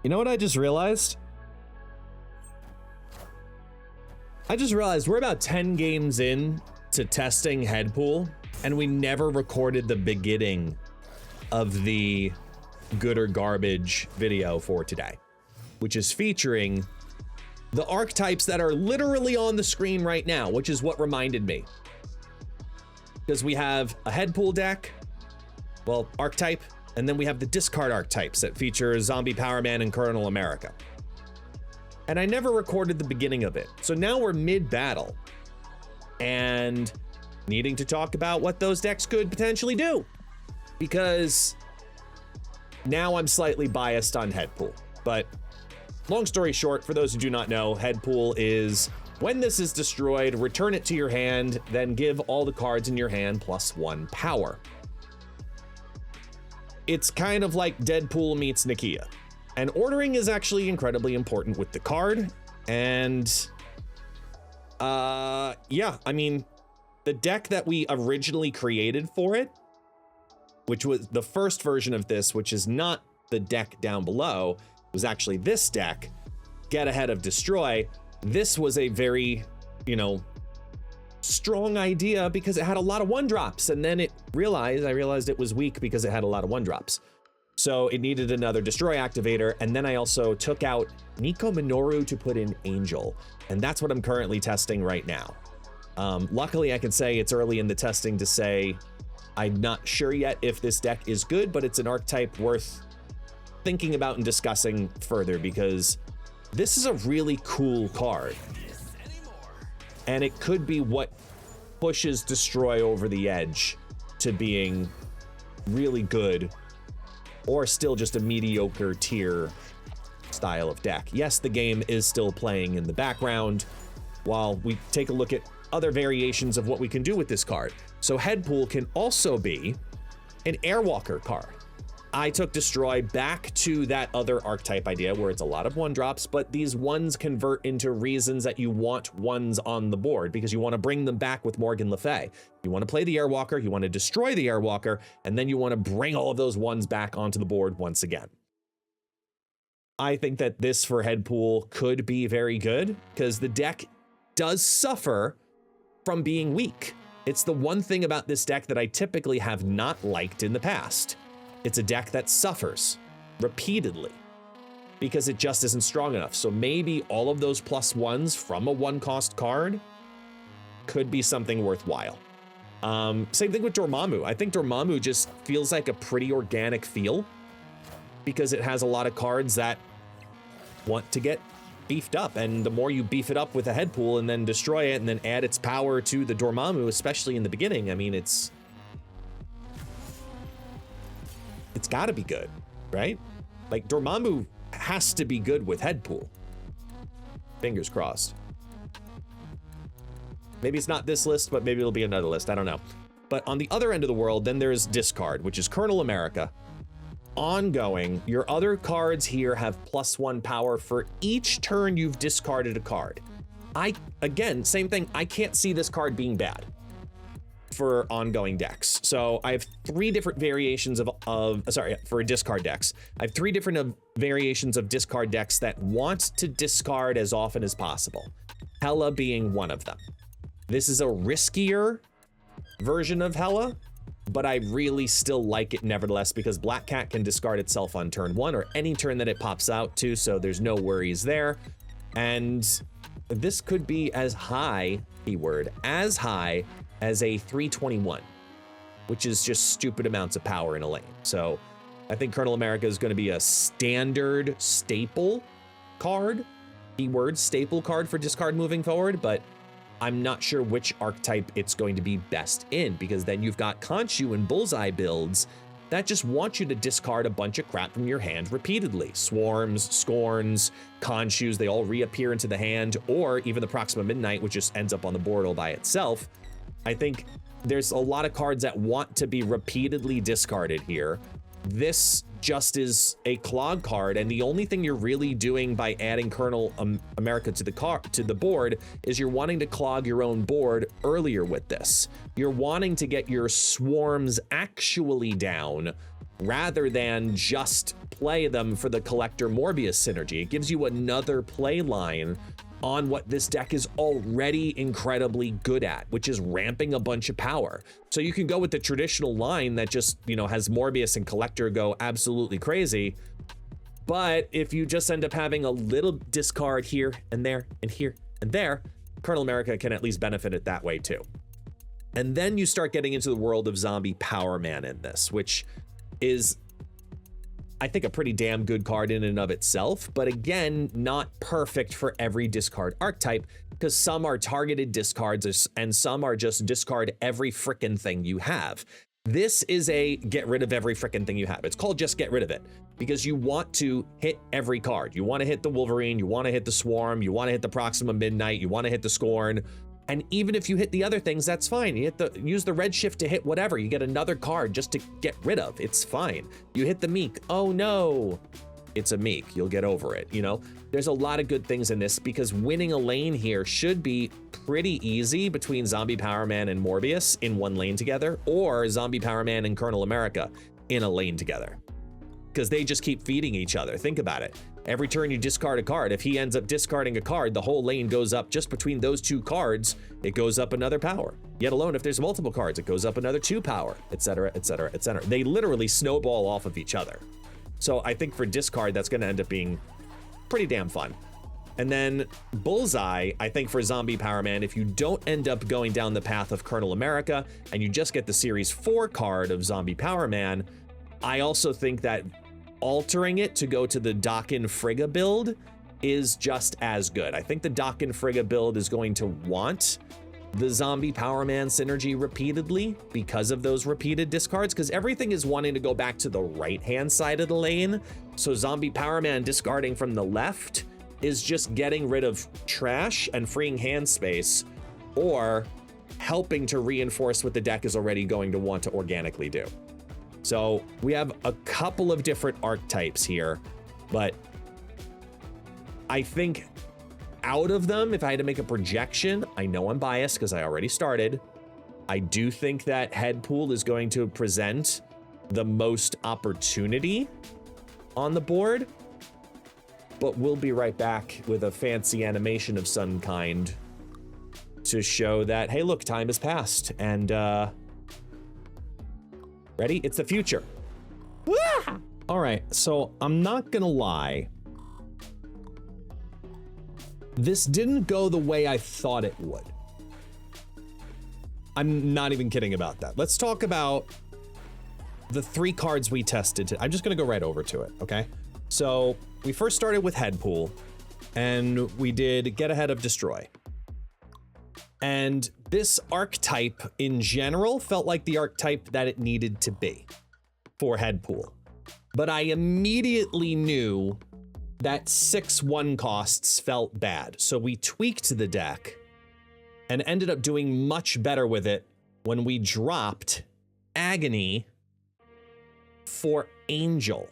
You know what I just realized? I just realized we're about 10 games in to testing Headpool, and we never recorded the beginning of the good or garbage video for today, which is featuring the archetypes that are literally on the screen right now, which is what reminded me. Because we have a Headpool deck, well, archetype, and then we have the discard archetypes that feature Zombie Power Man and Knull America. And I never recorded the beginning of it. So now we're mid-battle and needing to talk about what those decks could potentially do. Because now I'm slightly biased on Headpool. But long story short, for those who do not know, Headpool is when this is destroyed, return it to your hand, then give all the cards in your hand +1 power. It's kind of like Deadpool meets Nakia. And ordering is actually incredibly important with the card. And yeah, I mean, the deck that we originally created for it, which was the first version of this, which is not the deck down below, was actually this deck, Get Ahead of Destroy. This was a very, you know, strong idea because it had a lot of 1-drops, and then I realized it was weak because it had a lot of 1-drops. So it needed another destroy activator, and then I also took out Nico Minoru to put in Angel, and that's what I'm currently testing right now. Luckily, I can say it's early in the testing to say I'm not sure yet if this deck is good, but it's an archetype worth thinking about and discussing further because this is a really cool card. And it could be what pushes Destroy over the edge to being really good or still just a mediocre tier style of deck. Yes, the game is still playing in the background while we take a look at other variations of what we can do with this card. So Headpool can also be an Airwalker card. I took Destroy back to that other archetype idea where it's a lot of 1-drops, but these ones convert into reasons that you want ones on the board because you want to bring them back with Morgan Le Fay. You want to play the Airwalker, you want to destroy the Airwalker, and then you want to bring all of those ones back onto the board once again. I think that this for Headpool could be very good because the deck does suffer from being weak. It's the one thing about this deck that I typically have not liked in the past. It's a deck that suffers repeatedly because it just isn't strong enough. So maybe all of those +1s from a 1-cost card could be something worthwhile. Same thing with Dormammu. I think Dormammu just feels like a pretty organic feel because it has a lot of cards that want to get beefed up. And the more you beef it up with a Headpool and then destroy it and then add its power to the Dormammu, especially in the beginning, I mean, it's got to be good, right? Like Dormammu has to be good with Headpool. Fingers crossed. Maybe it's not this list, but maybe it'll be another list. I don't know. But on the other end of the world, then there's discard, which is Knull America. Ongoing, your other cards here have +1 power for each turn you've discarded a card. Again, same thing. I can't see this card being bad for ongoing decks. So I have 3 different variations for discard decks. I have 3 different variations of discard decks that want to discard as often as possible. Hela being one of them. This is a riskier version of Hela, but I really still like it nevertheless because Black Cat can discard itself on turn 1 or any turn that it pops out to, so there's no worries there. And this could be as high, keyword, as high as a 321, which is just stupid amounts of power in a lane. So I think Knull America is going to be a standard staple card, keyword staple card for discard moving forward, but I'm not sure which archetype it's going to be best in because then you've got Khonshu and Bullseye builds that just want you to discard a bunch of crap from your hand repeatedly. Swarms, Scorns, Khonshus, they all reappear into the hand, or even the Proxima Midnight, which just ends up on the board all by itself. I think there's a lot of cards that want to be repeatedly discarded here. This just is a clog card, and the only thing you're really doing by adding Knull America to the board is you're wanting to clog your own board earlier with this. You're wanting to get your swarms actually down rather than just play them for the Collector Morbius synergy. It gives you another play line on what this deck is already incredibly good at, which is ramping a bunch of power. So you can go with the traditional line that just, you know, has Morbius and Collector go absolutely crazy. But if you just end up having a little discard here and there and here and there, Colonel America can at least benefit it that way too. And then you start getting into the world of Zombie Power Man in this, which is, I think, a pretty damn good card in and of itself, but again, not perfect for every discard archetype, because some are targeted discards and some are just discard every frickin' thing you have. This is a get rid of every frickin' thing you have. It's called just get rid of it, because you want to hit every card. You want to hit the Wolverine, you want to hit the Swarm, you want to hit the Proxima Midnight, you want to hit the Scorn. And even if you hit the other things, that's fine. You use the Redshift to hit whatever. You get another card just to get rid of. It's fine. You hit the Meek. Oh no, it's a Meek. You'll get over it. You know, there's a lot of good things in this, because winning a lane here should be pretty easy between Zombie Power Man and Morbius in one lane together, or Zombie Power Man and Colonel America in a lane together, because they just keep feeding each other. Think about it. Every turn you discard a card, if he ends up discarding a card, the whole lane goes up just between those two cards. It goes up another power. Yet alone, if there's multiple cards, it goes up another 2 power, etc., etc., etc. They literally snowball off of each other. So I think for discard, that's going to end up being pretty damn fun. And then Bullseye, I think for Zombie Power Man, if you don't end up going down the path of Colonel America and you just get the Series 4 card of Zombie Power Man, I also think that altering it to go to the Dakin Frigga build is just as good. I think the Dakin Frigga build is going to want the Zombie Power Man synergy repeatedly because of those repeated discards, because everything is wanting to go back to the right-hand side of the lane. So Zombie Power Man discarding from the left is just getting rid of trash and freeing hand space, or helping to reinforce what the deck is already going to want to organically do. So we have a couple of different archetypes here, but I think out of them, if I had to make a projection, I know I'm biased because I already started. I do think that Headpool is going to present the most opportunity on the board, but we'll be right back with a fancy animation of some kind to show that, hey, look, time has passed, and ready? It's the future. Wah! All right, so I'm not gonna lie. This didn't go the way I thought it would. I'm not even kidding about that. Let's talk about the 3 cards we tested. I'm just gonna go right over to it, okay? So we first started with Headpool, and we did Get Ahead of Destroy. And this archetype in general felt like the archetype that it needed to be for Headpool. But I immediately knew that 6/1 costs felt bad. So we tweaked the deck and ended up doing much better with it when we dropped Agony for Angel.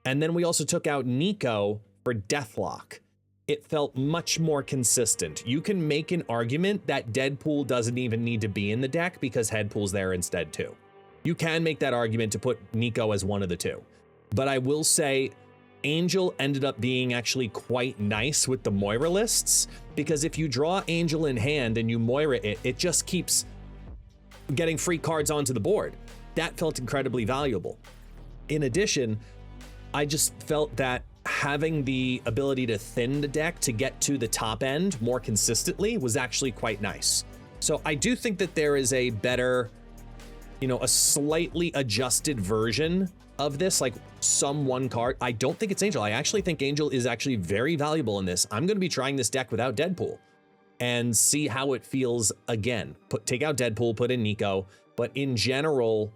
And then we also took out Nico for Deathlock. It felt much more consistent. You can make an argument that Deadpool doesn't even need to be in the deck because Headpool's there instead too. You can make that argument to put Nico as one of the two. But I will say Angel ended up being actually quite nice with the Moira lists, because if you draw Angel in hand and you Moira it, it just keeps getting free cards onto the board. That felt incredibly valuable. In addition, I just felt that having the ability to thin the deck to get to the top end more consistently was actually quite nice. So I do think that there is a better, you know, a slightly adjusted version of this, like some one card. I don't think it's Angel. I actually think Angel is actually very valuable in this. I'm going to be trying this deck without Deadpool and see how it feels again. Take out Deadpool, put in Nico. But in general,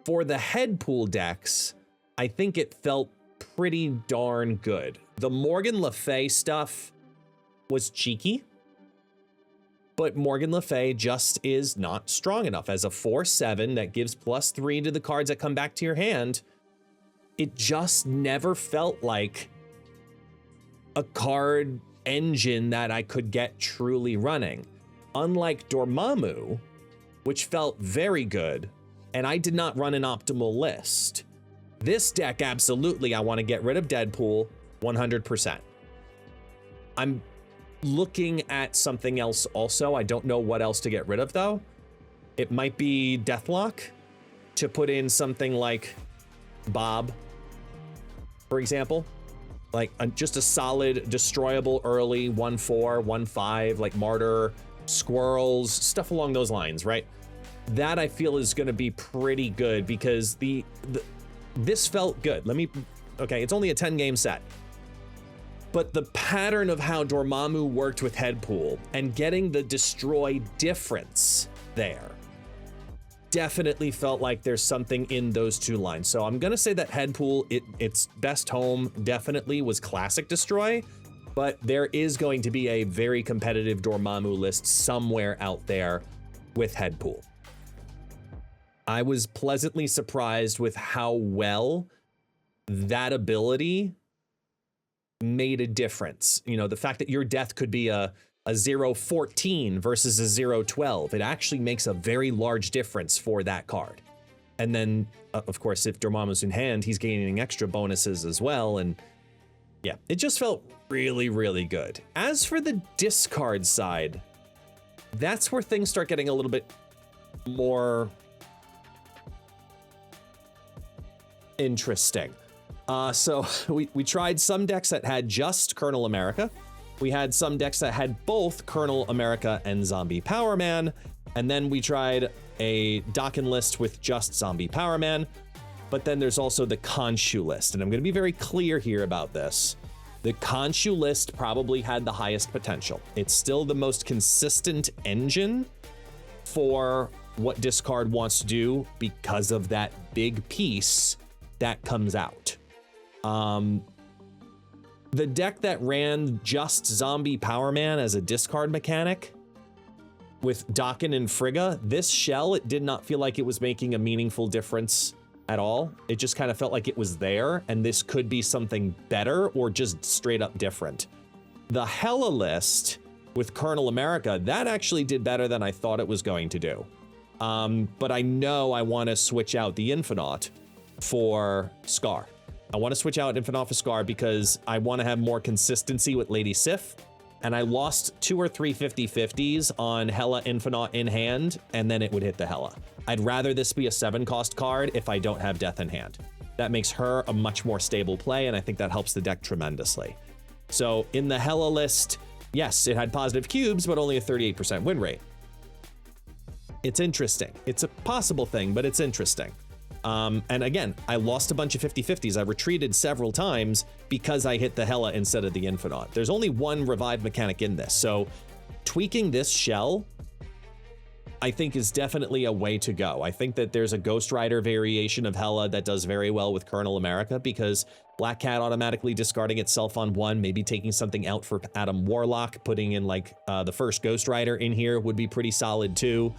for the Headpool decks, I think it felt pretty darn good. The Morgan Le Fay stuff was cheeky, but Morgan Le Fay just is not strong enough. As a 4/7 that gives +3 to the cards that come back to your hand, it just never felt like a card engine that I could get truly running. Unlike Dormammu, which felt very good, and I did not run an optimal list. This deck, absolutely, I want to get rid of Deadpool 100%. I'm looking at something else also. I don't know what else to get rid of, though. It might be Deathlock, to put in something like Bob, for example. Like just a solid destroyable early 1/4, 1/5, like Martyr, Squirrels, stuff along those lines, right? That I feel is going to be pretty good because this felt good. Okay, it's only a 10-game set. But the pattern of how Dormammu worked with Headpool and getting the destroy difference there definitely felt like there's something in those two lines. So I'm gonna say that Headpool, its best home definitely was classic destroy, but there is going to be a very competitive Dormammu list somewhere out there with Headpool. I was pleasantly surprised with how well that ability made a difference. You know, the fact that your death could be a 0-14 versus a 0-12, it actually makes a very large difference for that card. And then, of course, if Dormammu's in hand, he's gaining extra bonuses as well. And yeah, it just felt really, really good. As for the discard side, that's where things start getting a little bit more interesting. So we tried some decks that had just Kernel America. We had some decks that had both Kernel America and Zombie Power Man. And then we tried a Dokken list with just Zombie Power Man. But then there's also the Khonshu list. And I'm going to be very clear here about this. The Khonshu list probably had the highest potential. It's still the most consistent engine for what discard wants to do because of that big piece that comes out. The deck that ran just Zombie Power Man as a discard mechanic with Dokken and Frigga, this shell, it did not feel like it was making a meaningful difference at all. It just kind of felt like it was there, and this could be something better or just straight up different. The Hela list with Kernel America, that actually did better than I thought it was going to do. But I know I want to switch out the Infinite for Scar. I want to switch out Infinite for Scar because I want to have more consistency with Lady Sif. And I lost 2 or 3 50/50s on Hela Infinite in hand, and then it would hit the Hela. I'd rather this be a 7-cost card if I don't have Death in hand. That makes her a much more stable play, and I think that helps the deck tremendously. So in the Hela list, yes, it had positive cubes, but only a 38% win rate. It's interesting. It's a possible thing, but it's interesting. And again, I lost a bunch of 50/50s. I retreated several times because I hit the Hela instead of the Infinite. There's only one revive mechanic in this, so tweaking this shell, I think, is definitely a way to go. I think that there's a Ghost Rider variation of Hela that does very well with Kernel America because Black Cat automatically discarding itself on 1, maybe taking something out for Adam Warlock, putting in like the first Ghost Rider in here would be pretty solid too.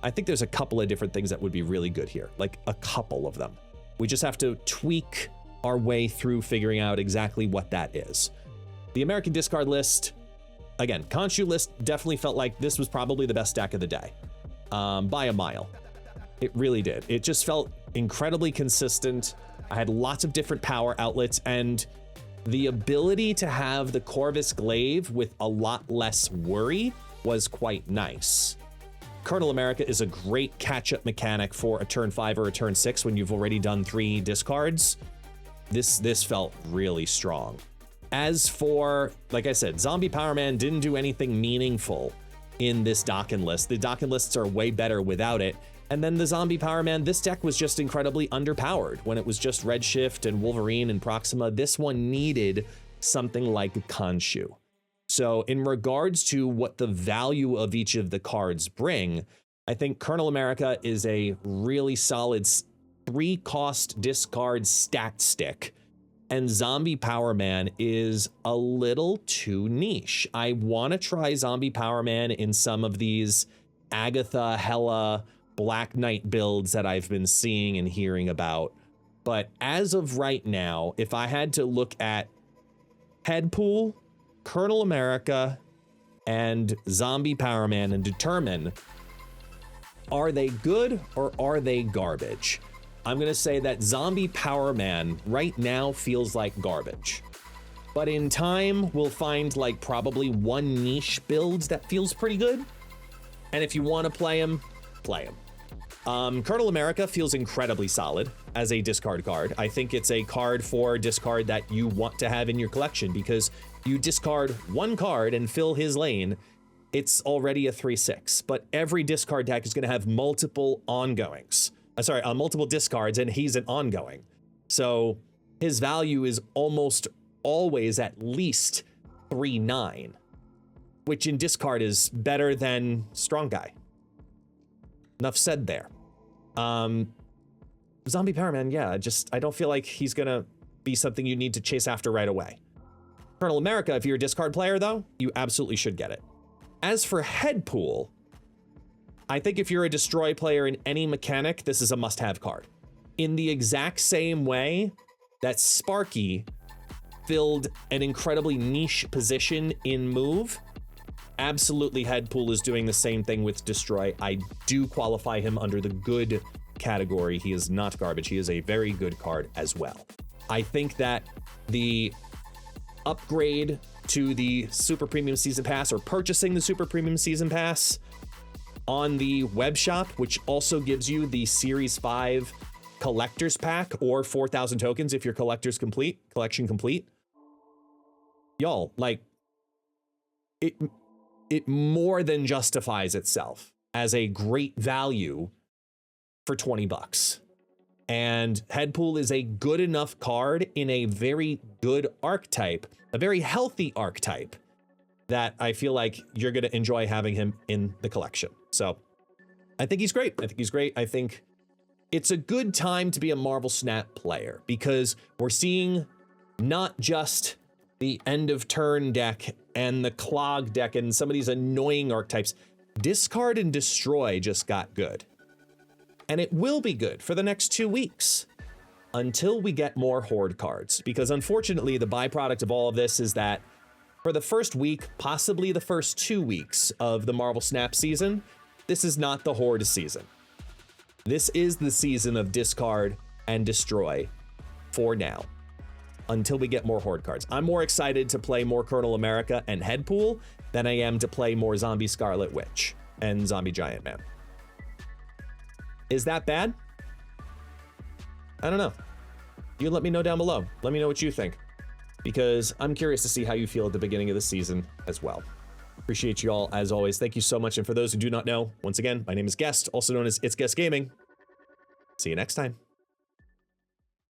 I think there's a couple of different things that would be really good here, like a couple of them. We just have to tweak our way through figuring out exactly what that is. The American discard list, again, Khonshu list definitely felt like this was probably the best deck of the day, by a mile. It really did. It just felt incredibly consistent. I had lots of different power outlets, and the ability to have the Corvus Glaive with a lot less worry was quite nice. Kernel America is a great catch-up mechanic for a turn 5 or a turn 6 when you've already done 3 discards. This felt really strong. As for, like I said, Zombie Power Man didn't do anything meaningful in this Dokken list. The Dokken lists are way better without it. And then the Zombie Power Man, this deck was just incredibly underpowered when it was just Redshift and Wolverine and Proxima. This one needed something like Khonshu. So in regards to what the value of each of the cards bring, I think Kernel America is a really solid 3-cost discard stat stick, and Zombie Power Man is a little too niche. I want to try Zombie Power Man in some of these Agatha, Hela, Black Knight builds that I've been seeing and hearing about. But as of right now, if I had to look at Headpool, Kernel America, and Zombie Power Man and determine Are they good or are they garbage? I'm gonna say that Zombie Power Man right now feels like garbage. But in time, we'll find like probably one niche build that feels pretty good. And if you want to play him, play him. Colonel America feels incredibly solid as a discard card. I think it's a card for discard that you want to have in your collection because you discard one card and fill his lane, it's already a 3/6. But every discard deck is going to have multiple ongoings. Multiple discards, and he's an ongoing. So his value is almost always at least 3/9, which in discard is better than Strong Guy. Enough said there. Zombie Power Man, yeah, I don't feel like he's gonna be something you need to chase after right away. Colonel America, if you're a discard player though, you absolutely should get it. As for Headpool, I think if you're a destroy player in any mechanic, this is a must-have card. In the exact same way that Sparky filled an incredibly niche position in move, absolutely Headpool is doing the same thing with destroy. I do qualify him under the good category. He is not garbage. He is a very good card as well. I think that the upgrade to the Super Premium Season Pass, or purchasing the Super Premium Season Pass on the web shop, which also gives you the Series 5 Collector's Pack or 4,000 tokens if your collection complete. Y'all, like, it more than justifies itself as a great value for 20 bucks. And Headpool is a good enough card in a very good archetype, a very healthy archetype, that I feel like you're going to enjoy having him in the collection. So I think he's great. I think it's a good time to be a Marvel Snap player because we're seeing not just the end of turn deck and the clog deck and some of these annoying archetypes. Discard and destroy just got good. And it will be good for the next 2 weeks until we get more Horde cards. Because unfortunately, the byproduct of all of this is that for the first week, possibly the first 2 weeks of the Marvel Snap season, this is not the Horde season. This is the season of discard and destroy for now, until we get more Horde cards. I'm more excited to play more Colonel America and Headpool than I am to play more Zombie Scarlet Witch and Zombie Giant Man. Is that bad? I don't know. You let me know down below. Let me know what you think, because I'm curious to see how you feel at the beginning of the season as well. Appreciate you all as always. Thank you so much. And for those who do not know, once again, my name is Guest, also known as ItsGuestGaming. See you next time.